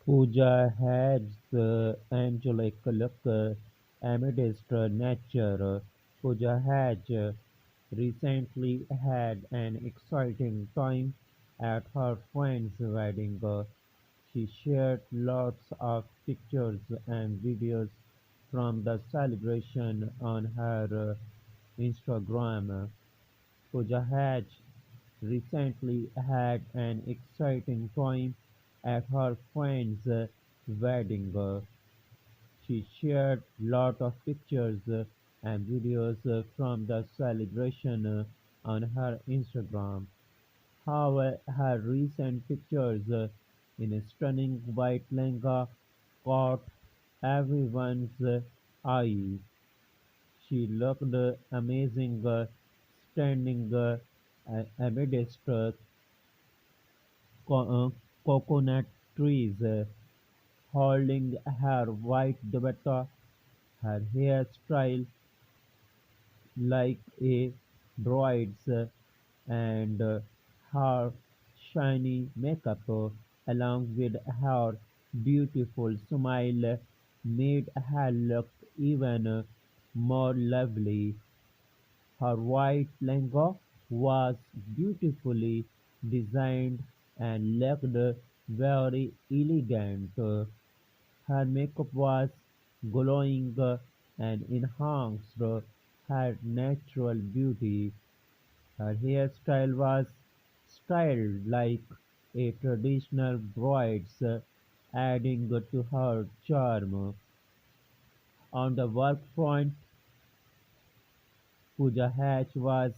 Pooja Hedge's angelic look amidst nature. Pooja Hedge recently had an exciting time at her friend's wedding. She shared lots of pictures and videos from the celebration on her Instagram. Pooja Hedge recently had an exciting time at her friend's wedding. She shared lot of pictures and videos from the celebration on her Instagram. However, her recent pictures in a stunning white lehenga caught everyone's eye. She looked amazing standing amidst co- uh, coconut trees, holding her white dupatta, her hairstyle like a bride's, and her shiny makeup, along with her beautiful smile, made her look even more lovely. Her white lehenga was beautifully designed and looked very elegant. Her makeup was glowing and enhanced her natural beauty. Her hairstyle was styled like a traditional bride's, adding to her charm. On the work front, Pooja Hedge was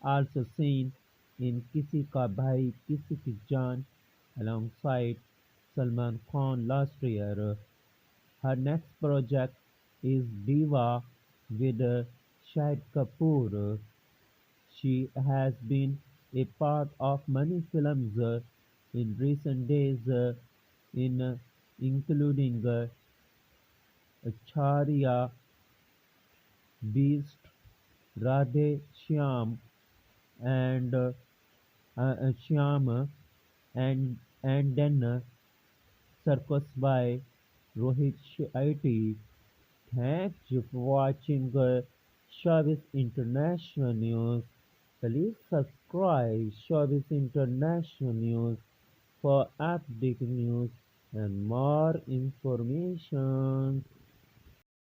also seen in Kisi Ka Bhai Kisi Ki Jaan alongside Salman Khan last year. Her next project is Diva with Shahid Kapoor. She has been a part of many films in recent days, in including Charia, Beast, Radhe Shyam, and Shyam, and then Circus by Rohit Shetty. Thank you for watching Showbiz International News. Please subscribe Showbiz International News for updated news and more information.